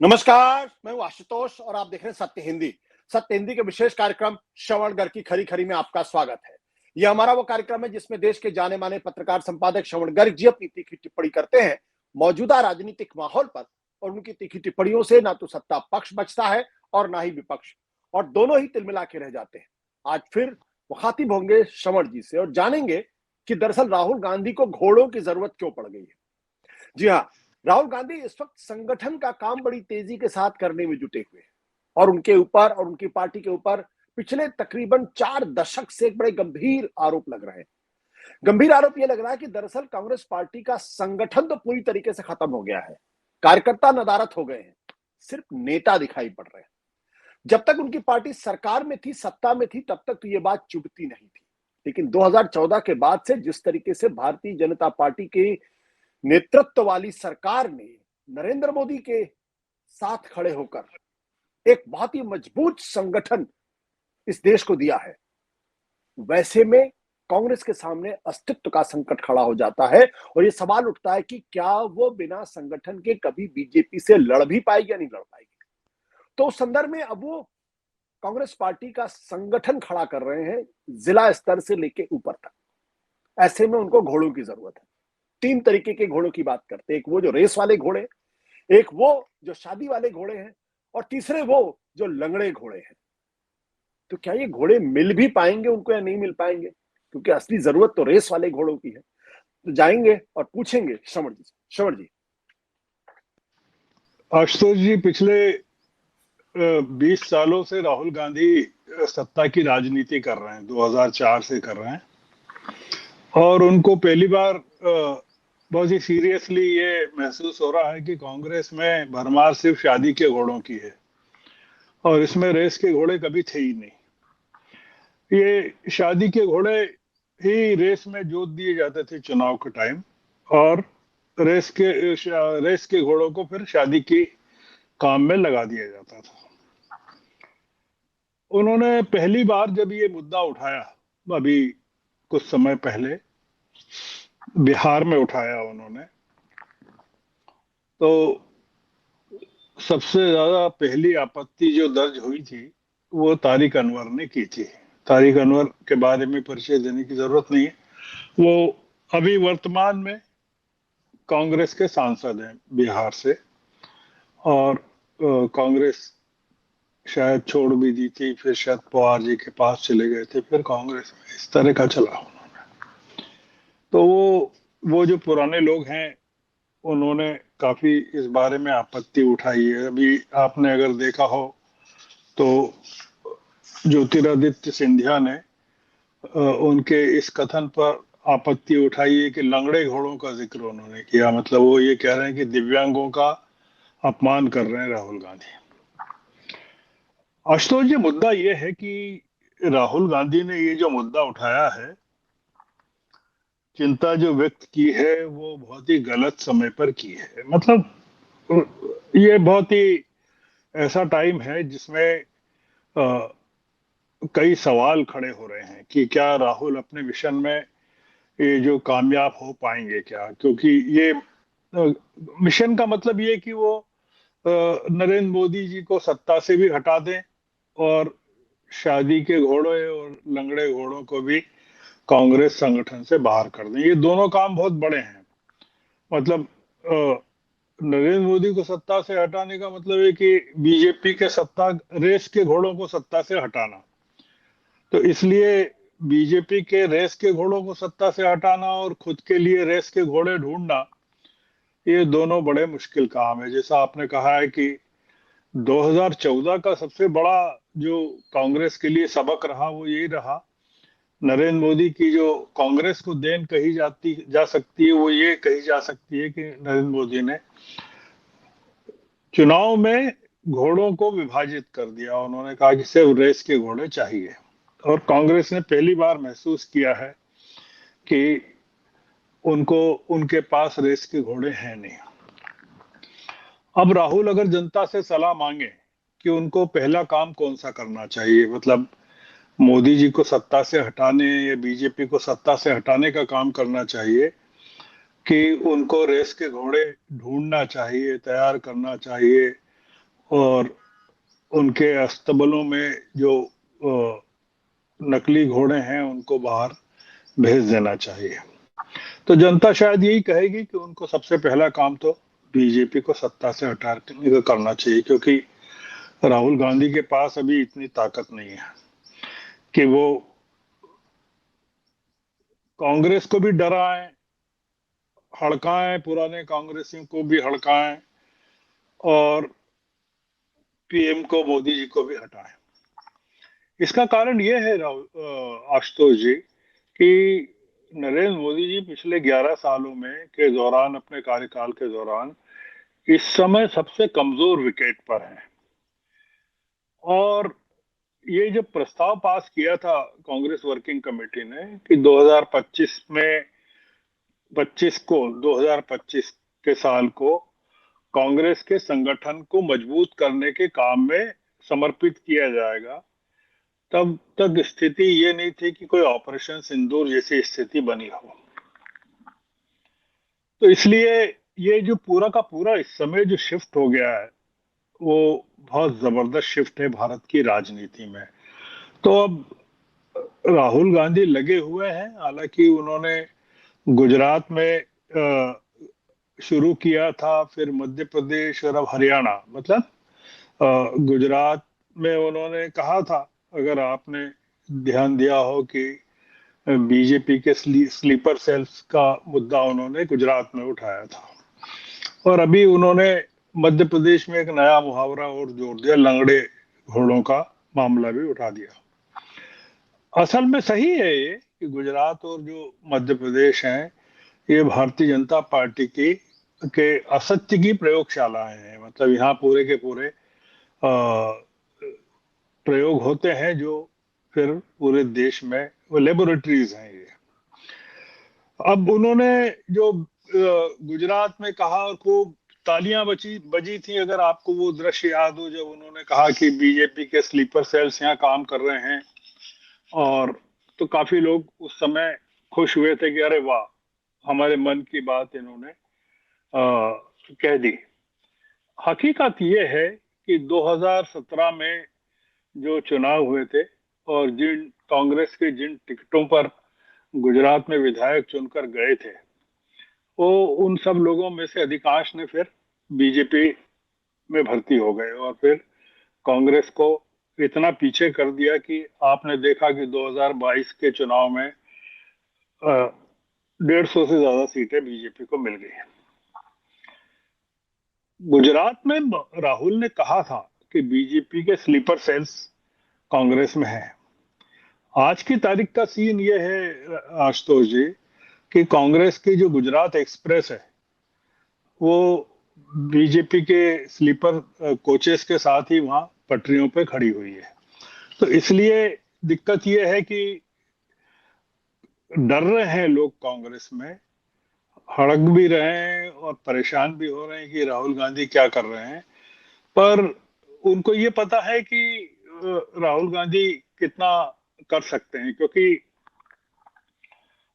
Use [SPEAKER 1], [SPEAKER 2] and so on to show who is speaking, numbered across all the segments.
[SPEAKER 1] नमस्कार, मैं हूं आशुतोष और आप देख रहे हैं सत्य हिंदी। सत्य हिंदी के विशेष कार्यक्रम श्रवणगढ़ की खरी खरी में आपका स्वागत है। यह हमारा वो कार्यक्रम है जिसमें देश के जाने माने पत्रकार संपादक श्रवण गर्ग जी अपनी तीखी टिप्पणी करते हैं मौजूदा राजनीतिक माहौल पर। और उनकी तीखी टिप्पणियों से ना तो सत्ता पक्ष बचता है और ना ही विपक्ष, और दोनों ही तिलमिला के रह जाते हैं। आज फिर मुखातिब होंगे श्रवण जी से और जानेंगे कि दरअसल राहुल गांधी को घोड़ों की जरूरत क्यों पड़ गई है। जी हाँ, राहुल गांधी इस वक्त संगठन का काम बड़ी तेजी के साथ करने में जुटे हुए हैं और उनके ऊपर और उनकी पार्टी के ऊपर पिछले तकरीबन 4 दशक से एक बड़े गंभीर आरोप लग रहे हैं। गंभीर आरोप यह लग रहा है कि दरअसल कांग्रेस पार्टी का संगठन तो पूरी तरीके से खत्म हो गया है। कार्यकर्ता नदारद हो गए हैं, सिर्फ नेता दिखाई पड़ रहे हैं। जब तक उनकी पार्टी सरकार में थी, सत्ता में थी, तब तक तो ये बात चुभती नहीं थी। लेकिन 2014 के बाद से जिस तरीके से भारतीय जनता पार्टी की नेतृत्व वाली सरकार ने नरेंद्र मोदी के साथ खड़े होकर एक बहुत ही मजबूत संगठन इस देश को दिया है, वैसे में कांग्रेस के सामने अस्तित्व का संकट खड़ा हो जाता है और यह सवाल उठता है कि क्या वो बिना संगठन के कभी बीजेपी से लड़ भी पाएगी या नहीं लड़ पाएगी। तो उस संदर्भ में अब वो कांग्रेस पार्टी का संगठन खड़ा कर रहे हैं, जिला स्तर से लेकर ऊपर तक। ऐसे में उनको घोड़ों की जरूरत है। 3 तरीके के घोड़ों की बात करते हैं, एक वो जो रेस वाले घोड़े, एक वो जो शादी वाले घोड़े हैं, और तीसरे वो जो लंगड़े घोड़े हैं। तो क्या ये घोड़े मिल भी पाएंगे उनको या नहीं मिल पाएंगे, क्योंकि असली जरूरत तो रेस वाले घोड़ों की है। तो जाएंगे और पूछेंगे श्रवण जी से। श्रवण जी।
[SPEAKER 2] आशुतोष जी, पिछले 20 सालों से राहुल गांधी सत्ता की राजनीति कर रहे हैं, 2004 से कर रहे हैं। और उनको पहली बार बहुत ही सीरियसली ये महसूस हो रहा है कि कांग्रेस में भरमार सिर्फ शादी के घोड़ों की है और इसमें रेस के घोड़े कभी थे ही नहीं। ये शादी के घोड़े ही रेस में जोत दिए जाते थे चुनाव के टाइम, और रेस के घोड़ों को फिर शादी की काम में लगा दिया जाता था। उन्होंने पहली बार जब ये मुद्दा उठाया, अभी कुछ समय पहले बिहार में उठाया उन्होंने, तो सबसे ज्यादा पहली आपत्ति जो दर्ज हुई थी वो तारिक अनवर ने की थी। तारिक अनवर के बारे में परिचय देने की जरूरत नहीं है। वो अभी वर्तमान में कांग्रेस के सांसद हैं बिहार से, और कांग्रेस शायद छोड़ भी दी थी, फिर शरद पवार जी के पास चले गए थे, फिर कांग्रेस में इस तरह का चला उन्होंने। तो वो जो पुराने लोग हैं उन्होंने काफी इस बारे में आपत्ति उठाई है। अभी आपने अगर देखा हो तो ज्योतिरादित्य सिंधिया ने उनके इस कथन पर आपत्ति उठाई है कि लंगड़े घोड़ों का जिक्र उन्होंने किया। मतलब वो ये कह रहे हैं कि दिव्यांगों का अपमान कर रहे हैं राहुल गांधी। आशुतोष जी, मुद्दा ये है कि राहुल गांधी ने ये जो मुद्दा उठाया है, चिंता जो व्यक्त की है, वो बहुत ही गलत समय पर की है। मतलब ये बहुत ही ऐसा टाइम है जिसमें कई सवाल खड़े हो रहे हैं कि क्या राहुल अपने मिशन में ये जो कामयाब हो पाएंगे क्या, क्योंकि ये मिशन का मतलब ये कि वो नरेंद्र मोदी जी को सत्ता से भी हटा दें और शादी के घोड़े और लंगड़े घोड़ों को भी कांग्रेस संगठन से बाहर कर दें। ये दोनों काम बहुत बड़े हैं। मतलब नरेंद्र मोदी को सत्ता से हटाने का मतलब है कि बीजेपी के सत्ता रेस के घोड़ों को सत्ता से हटाना। तो इसलिए बीजेपी के रेस के घोड़ों को सत्ता से हटाना और खुद के लिए रेस के घोड़े ढूंढना, ये दोनों बड़े मुश्किल काम है। जैसा आपने कहा है कि 2014 का सबसे बड़ा जो कांग्रेस के लिए सबक रहा वो यही रहा, नरेंद्र मोदी की जो कांग्रेस को देन कही जा सकती है वो ये कही जा सकती है कि नरेंद्र मोदी ने चुनाव में घोड़ों को विभाजित कर दिया। उन्होंने कहा कि सिर्फ रेस के घोड़े चाहिए, और कांग्रेस ने पहली बार महसूस किया है कि उनको उनके पास रेस के घोड़े हैं नहीं। अब राहुल अगर जनता से सलाह मांगे कि उनको पहला काम कौन सा करना चाहिए, मतलब मोदी जी को सत्ता से हटाने या बीजेपी को सत्ता से हटाने का काम करना चाहिए कि उनको रेस के घोड़े ढूंढना चाहिए, तैयार करना चाहिए, और उनके अस्तबलों में जो नकली घोड़े हैं उनको बाहर भेज देना चाहिए। तो जनता शायद यही कहेगी कि उनको सबसे पहला काम तो बीजेपी को सत्ता से हटाने का करना चाहिए, क्योंकि राहुल गांधी के पास अभी इतनी ताकत नहीं है कि वो कांग्रेस को भी डराएं, हड़काएं, पुराने कांग्रेसियों को भी हड़काएं और पीएम को, मोदी जी को भी हटाएं। इसका कारण यह है आशुतोष जी कि नरेंद्र मोदी जी पिछले 11 सालों में के दौरान, अपने कार्यकाल के दौरान, इस समय सबसे कमजोर विकेट पर हैं। और ये जो प्रस्ताव पास किया था कांग्रेस वर्किंग कमेटी ने कि 2025 के साल को कांग्रेस के संगठन को मजबूत करने के काम में समर्पित किया जाएगा, तब तक स्थिति ये नहीं थी कि कोई ऑपरेशन सिंदूर जैसी स्थिति बनी हो। तो इसलिए ये जो पूरा का पूरा इस समय जो शिफ्ट हो गया है वो बहुत जबरदस्त शिफ्ट है भारत की राजनीति में। तो अब राहुल गांधी लगे हुए हैं, हालांकि उन्होंने गुजरात में शुरू किया था, फिर मध्य प्रदेश और अब हरियाणा, मतलब गुजरात में उन्होंने कहा था, अगर आपने ध्यान दिया हो, कि बीजेपी के स्लीपर सेल्स का मुद्दा उन्होंने गुजरात में उठाया था। और अभी उन्होंने मध्य प्रदेश में एक नया मुहावरा और जोड़ दिया, लंगड़े घोड़ों का मामला भी उठा दिया। असल में सही है ये कि गुजरात और जो मध्य प्रदेश हैं, ये भारतीय जनता पार्टी की के असत्य की प्रयोगशालाएं हैं। मतलब यहाँ पूरे के पूरे प्रयोग होते हैं जो फिर पूरे देश में, वो लेबोरेटरीज हैं ये। अब उन्होंने जो गुजरात में कहा, और खूब तालियां बजी थी, अगर आपको वो दृश्य याद हो, जब उन्होंने कहा कि बीजेपी के स्लीपर सेल्स यहाँ काम कर रहे हैं, और तो काफी लोग उस समय खुश हुए थे कि अरे वाह, हमारे मन की बात इन्होंने कह दी। हकीकत ये है कि 2017 में जो चुनाव हुए थे, और जिन कांग्रेस के जिन टिकटों पर गुजरात में विधायक चुनकर गए थे, वो उन सब लोगों में से अधिकांश ने फिर बीजेपी में भर्ती हो गए, और फिर कांग्रेस को इतना पीछे कर दिया कि आपने देखा कि 2022 के चुनाव में 150 से ज्यादा सीटें बीजेपी को मिल गई। गुजरात में राहुल ने कहा था कि बीजेपी के स्लीपर सेल्स कांग्रेस में है। आज की तारीख का सीन ये है आशुतोष जी कि कांग्रेस की जो गुजरात एक्सप्रेस है वो बीजेपी के स्लीपर कोचेस के साथ ही वहां पटरियों पे खड़ी हुई है। तो इसलिए दिक्कत ये है कि डर रहे हैं लोग कांग्रेस में, हड़क भी रहे हैं और परेशान भी हो रहे हैं कि राहुल गांधी क्या कर रहे हैं। पर उनको ये पता है कि राहुल गांधी कितना कर सकते हैं, क्योंकि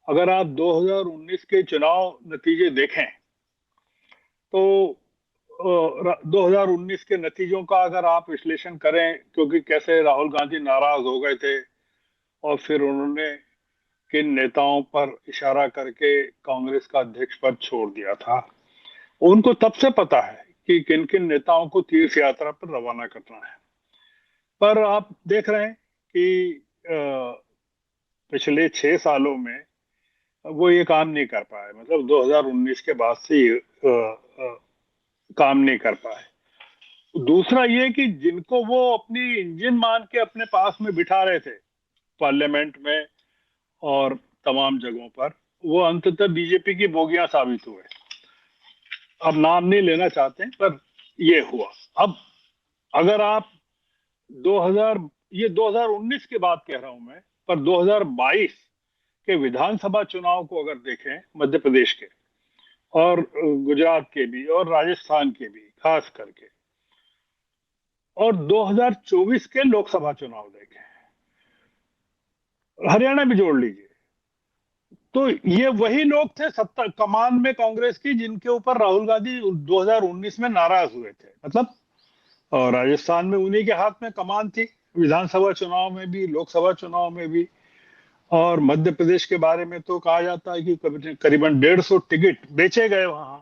[SPEAKER 2] अगर आप 2019 के चुनाव नतीजे देखें तो 2019 के नतीजों का अगर आप विश्लेषण करें, क्योंकि कैसे राहुल गांधी नाराज हो गए थे और फिर उन्होंने किन नेताओं पर इशारा करके कांग्रेस का अध्यक्ष पद छोड़ दिया था, उनको तब से पता है कि किन किन नेताओं को तीर्थ यात्रा पर रवाना करना है। पर आप देख रहे हैं कि पिछले 6 सालों में वो ये काम नहीं कर पाए, मतलब 2019 के बाद से ये काम नहीं कर पाए। दूसरा ये कि जिनको वो अपनी इंजन मान के अपने पास में बिठा रहे थे पार्लियामेंट में और तमाम जगहों पर, वो अंततः बीजेपी की बोगियां साबित हुए। अब नाम नहीं लेना चाहते पर ये हुआ। अब अगर आप 2000, ये 2019 की बात कह रहा हूं मैं, पर 2022 के विधानसभा चुनाव को अगर देखें, मध्य प्रदेश के और गुजरात के भी और राजस्थान के भी खास करके, और 2024 के लोकसभा चुनाव देखें, हरियाणा भी जोड़ लीजिए, तो ये वही लोग थे सत्ता कमान में कांग्रेस की, जिनके ऊपर राहुल गांधी 2019 में नाराज हुए थे। मतलब और राजस्थान में उन्हीं के हाथ में कमान थी, विधानसभा चुनाव में भी, लोकसभा चुनाव में भी। और मध्य प्रदेश के बारे में तो कहा जाता है कि करीबन 150 टिकट बेचे गए वहां,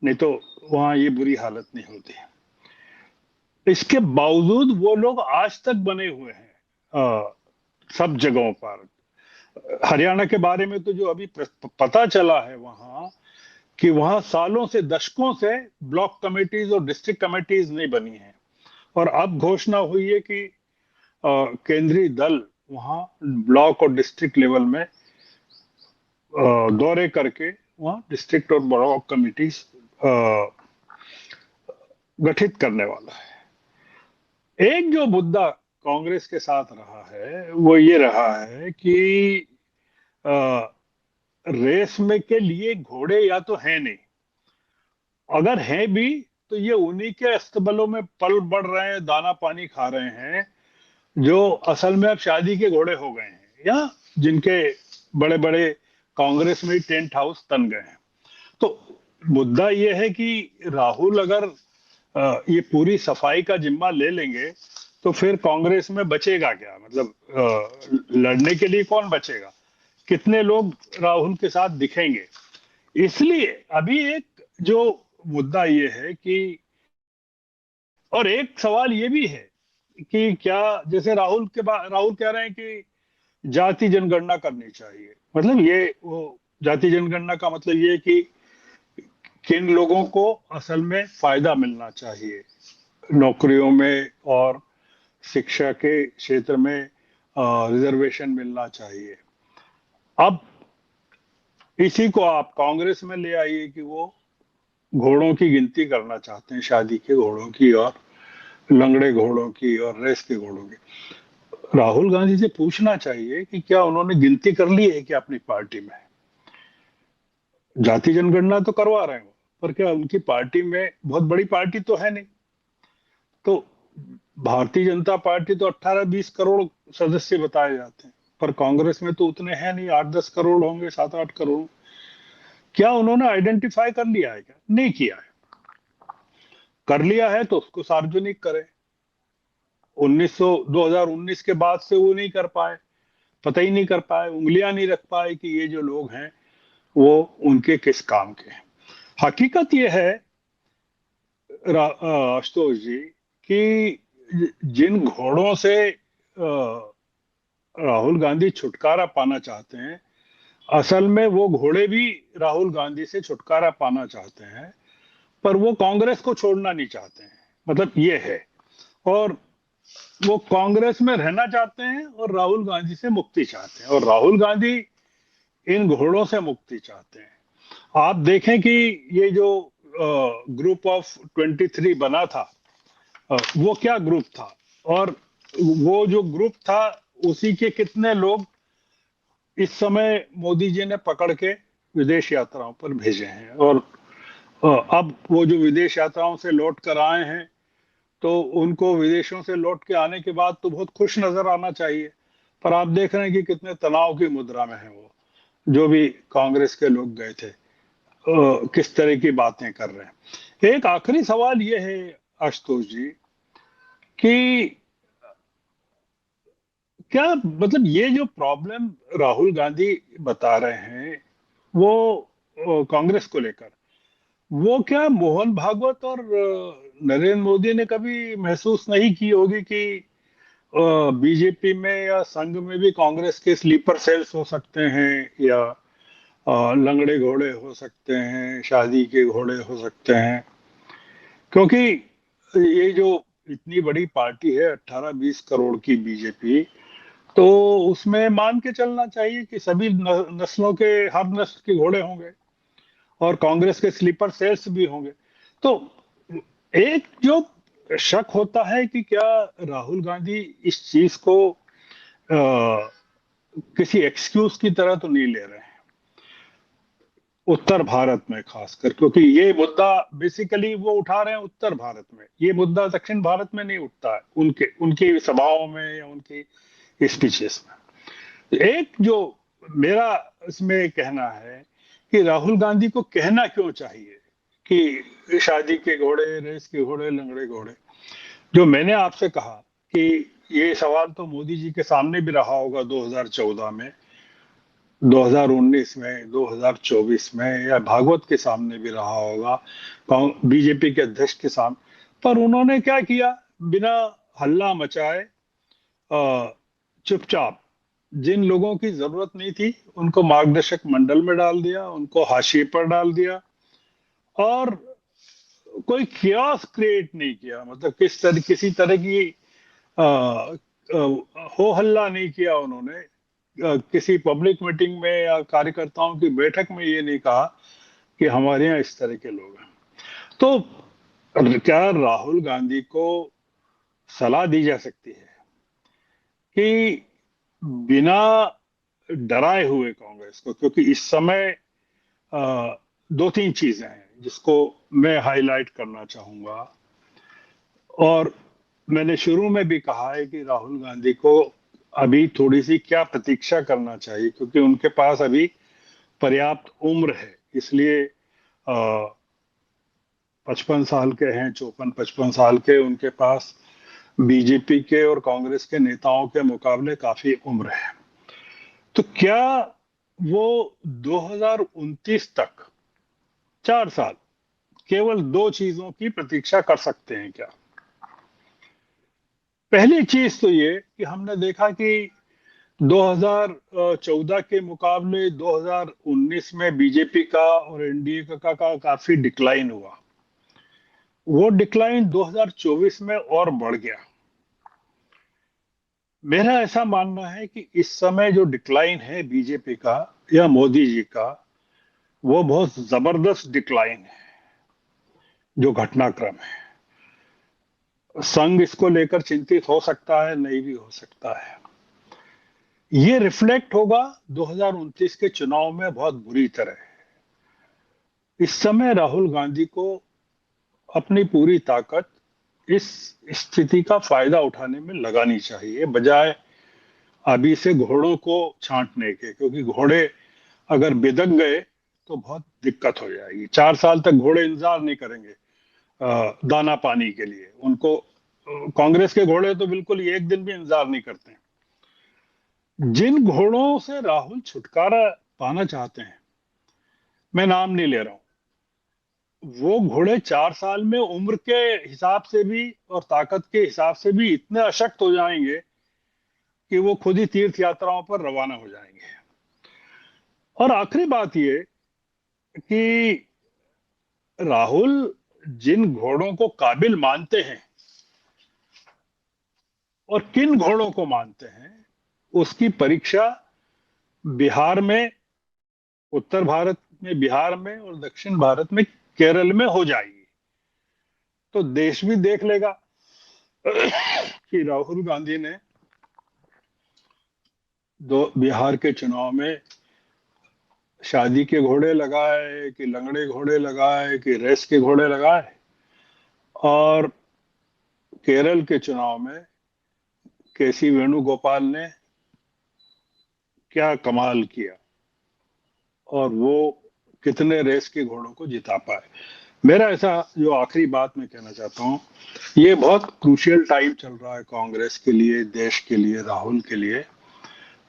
[SPEAKER 2] नहीं तो वहां ये बुरी हालत नहीं होती। इसके बावजूद वो लोग आज तक बने हुए हैं सब जगहों पर। हरियाणा के बारे में तो जो अभी पता चला है वहां, कि वहां सालों से, दशकों से ब्लॉक कमेटीज और डिस्ट्रिक्ट कमेटीज नहीं बनी है, और अब घोषणा हुई है कि केंद्रीय दल वहां ब्लॉक और डिस्ट्रिक्ट लेवल में दौरे करके वहां डिस्ट्रिक्ट और ब्लॉक कमिटीज गठित करने वाला है। एक जो मुद्दा कांग्रेस के साथ रहा है वो ये रहा है कि रेस में के लिए घोड़े या तो हैं नहीं, अगर हैं भी तो ये उन्हीं के अस्तबलों में पल बढ़ रहे हैं, दाना पानी खा रहे हैं, जो असल में अब शादी के घोड़े हो गए हैं, या जिनके बड़े बड़े कांग्रेस में टेंट हाउस तन गए हैं। तो मुद्दा ये है कि राहुल अगर ये पूरी सफाई का जिम्मा ले लेंगे तो फिर कांग्रेस में बचेगा क्या? मतलब लड़ने के लिए कौन बचेगा? कितने लोग राहुल के साथ दिखेंगे? इसलिए अभी एक जो मुद्दा ये है कि, और एक सवाल ये भी है कि क्या, जैसे राहुल कह रहे हैं कि जाति जनगणना करनी चाहिए। मतलब ये वो जाति जनगणना का मतलब ये कि किन लोगों को असल में फायदा मिलना चाहिए नौकरियों में और शिक्षा के क्षेत्र में, रिजर्वेशन मिलना चाहिए। अब इसी को आप कांग्रेस में ले आइए कि वो घोड़ों की गिनती करना चाहते हैं, शादी के घोड़ों की और लंगड़े घोड़ों की और रेस के घोड़ों की। राहुल गांधी से पूछना चाहिए कि क्या उन्होंने गिनती कर ली है क्या अपनी पार्टी में? जाति जनगणना तो करवा रहे हो, पर क्या उनकी पार्टी में, बहुत बड़ी पार्टी तो है नहीं, तो भारतीय जनता पार्टी तो 18-20 करोड़ सदस्य बताए जाते हैं, पर कांग्रेस में तो उतने हैं नहीं, 8-10 करोड़ होंगे, 7-8 करोड़। क्या उन्होंने आइडेंटिफाई कर लिया है? क्या नहीं किया है? कर लिया है तो उसको सार्वजनिक करें। 2019 के बाद से वो नहीं कर पाए, पता ही नहीं कर पाए, उंगलियां नहीं रख पाए कि ये जो लोग हैं वो उनके किस काम के हैं। हकीकत ये है आशुतोष जी कि जिन घोड़ों से राहुल गांधी छुटकारा पाना चाहते हैं, असल में वो घोड़े भी राहुल गांधी से छुटकारा पाना चाहते हैं, पर वो कांग्रेस को छोड़ना नहीं चाहते हैं। मतलब ये है, और वो कांग्रेस में रहना चाहते हैं और राहुल गांधी से मुक्ति चाहते हैं, और राहुल गांधी इन घोड़ों से मुक्ति चाहते हैं। आप देखें कि ये जो ग्रुप ऑफ 23 बना था, वो क्या ग्रुप था, और वो जो ग्रुप था उसी के कितने लोग इस समय मोदी जी ने पकड़ के विदेश यात्राओं पर भेजे हैं। और अब वो जो विदेश यात्राओं से लौट कर आए हैं, तो उनको विदेशों से लौट के आने के बाद तो बहुत खुश नजर आना चाहिए, पर आप देख रहे हैं कि कितने तनाव की मुद्रा में है वो, जो भी कांग्रेस के लोग गए थे, किस तरह की बातें कर रहे हैं। एक आखिरी सवाल ये है आशुतोष जी कि क्या, मतलब ये जो प्रॉब्लम राहुल गांधी बता रहे हैं वो कांग्रेस को लेकर, वो क्या मोहन भागवत और नरेंद्र मोदी ने कभी महसूस नहीं की होगी कि बीजेपी में या संघ में भी कांग्रेस के स्लीपर सेल्स हो सकते हैं, या लंगड़े घोड़े हो सकते हैं, शादी के घोड़े हो सकते हैं? क्योंकि ये जो इतनी बड़ी पार्टी है 18-20 करोड़ की बीजेपी, तो उसमें मान के चलना चाहिए कि सभी नस्लों के, हर नस्ल के घोड़े होंगे, और कांग्रेस के स्लीपर सेल्स भी होंगे। तो एक जो शक होता है कि क्या राहुल गांधी इस चीज को किसी एक्सक्यूज की तरह तो नहीं ले रहे हैं उत्तर भारत में खासकर, क्योंकि ये मुद्दा बेसिकली वो उठा रहे हैं उत्तर भारत में, ये मुद्दा दक्षिण भारत में नहीं उठता है उनके उनकी सभाओं में या उनकी स्पीचेस में। एक जो मेरा इसमें कहना है कि राहुल गांधी को कहना क्यों चाहिए कि शादी के घोड़े, रेस के घोड़े, लंगड़े घोड़े? जो मैंने आपसे कहा कि ये सवाल तो मोदी जी के सामने भी रहा होगा 2014 में, 2019 में, 2024 में, या भागवत के सामने भी रहा होगा, बीजेपी के अध्यक्ष के सामने। पर उन्होंने क्या किया, बिना हल्ला मचाए चुपचाप जिन लोगों की जरूरत नहीं थी उनको मार्गदर्शक मंडल में डाल दिया, उनको हाशिए पर डाल दिया, और कोई कियास क्रिएट नहीं किया। मतलब किसी तरह की हो हल्ला नहीं किया उन्होंने। किसी पब्लिक मीटिंग में या कार्यकर्ताओं की बैठक में ये नहीं कहा कि हमारे यहाँ इस तरह के लोग हैं। तो क्या राहुल गांधी को सलाह दी जा सकती है कि बिना डराए हुए कांग्रेस को, क्योंकि इस समय दो तीन चीजें हैं जिसको मैं हाईलाइट करना चाहूंगा, और मैंने शुरू में भी कहा है कि राहुल गांधी को अभी थोड़ी सी क्या प्रतीक्षा करना चाहिए, क्योंकि उनके पास अभी पर्याप्त उम्र है। इसलिए 55 साल के हैं, 54-55 साल के, उनके पास बीजेपी के और कांग्रेस के नेताओं के मुकाबले काफी उम्र है। तो क्या वो 2029 तक 4 साल केवल दो चीजों की प्रतीक्षा कर सकते हैं क्या? पहली चीज तो ये कि हमने देखा कि 2014 के मुकाबले 2019 में बीजेपी का और एनडीए का काफी डिक्लाइन हुआ। वो डिक्लाइन 2024 में और बढ़ गया। मेरा ऐसा मानना है कि इस समय जो डिक्लाइन है बीजेपी का या मोदी जी का, वो बहुत जबरदस्त डिक्लाइन है। जो घटनाक्रम है, संघ इसको लेकर चिंतित हो सकता है, नहीं भी हो सकता है। ये रिफ्लेक्ट होगा 2029 के चुनाव में बहुत बुरी तरह। इस समय राहुल गांधी को अपनी पूरी ताकत इस स्थिति का फायदा उठाने में लगानी चाहिए, बजाय अभी से घोड़ों को छांटने के, क्योंकि घोड़े अगर बिदक गए तो बहुत दिक्कत हो जाएगी। 4 साल तक घोड़े इंतजार नहीं करेंगे दाना पानी के लिए। उनको कांग्रेस के घोड़े तो बिल्कुल एक दिन भी इंतजार नहीं करते। जिन घोड़ों से राहुल छुटकारा पाना चाहते हैं, मैं नाम नहीं ले रहा हूं, वो घोड़े 4 साल में उम्र के हिसाब से भी और ताकत के हिसाब से भी इतने अशक्त हो जाएंगे कि वो खुद ही तीर्थ यात्राओं पर रवाना हो जाएंगे। और आखिरी बात ये कि राहुल जिन घोड़ों को काबिल मानते हैं और किन घोड़ों को मानते हैं, उसकी परीक्षा बिहार में, उत्तर भारत में बिहार में, और दक्षिण भारत में केरल में हो जाएगी। तो देश भी देख लेगा कि राहुल गांधी ने बिहार के चुनाव में शादी के घोड़े लगाए कि लंगड़े घोड़े लगाए कि रेस के घोड़े लगाए, और केरल के चुनाव में केसी वेणुगोपाल ने क्या कमाल किया और वो कितने रेस के घोड़ों को जिता पाए। मेरा ऐसा जो आखिरी बात मैं कहना चाहता हूं, ये बहुत क्रूशियल टाइम चल रहा है कांग्रेस के लिए, देश के लिए, राहुल के लिए।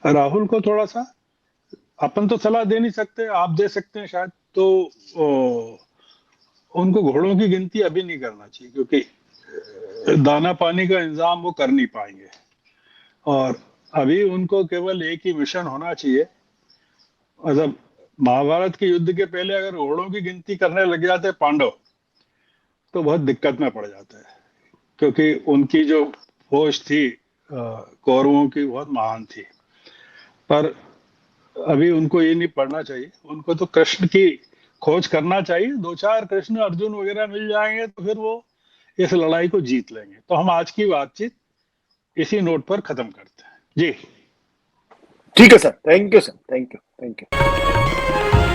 [SPEAKER 2] राहुल को थोड़ा सा, अपन तो सलाह दे नहीं सकते, आप दे सकते हैं शायद, तो उनको घोड़ों की गिनती अभी नहीं करना चाहिए, क्योंकि दाना पानी का इंतजाम वो कर नहीं पाएंगे। और अभी उनको केवल एक ही मिशन होना चाहिए। मतलब महाभारत के युद्ध के पहले अगर घोड़ों की गिनती करने लग जाते पांडव, तो बहुत दिक्कत में पड़ जाता है, क्योंकि उनकी जो फौज थी कौरवों की बहुत महान थी। पर अभी उनको ये नहीं पढ़ना चाहिए, उनको तो कृष्ण की खोज करना चाहिए। 2-4 कृष्ण अर्जुन वगैरह मिल जाएंगे तो फिर वो इस लड़ाई को जीत लेंगे। तो हम आज की बातचीत इसी नोट पर खत्म करते हैं। जी
[SPEAKER 1] ठीक है sir, thank you sir, thank you, thank you.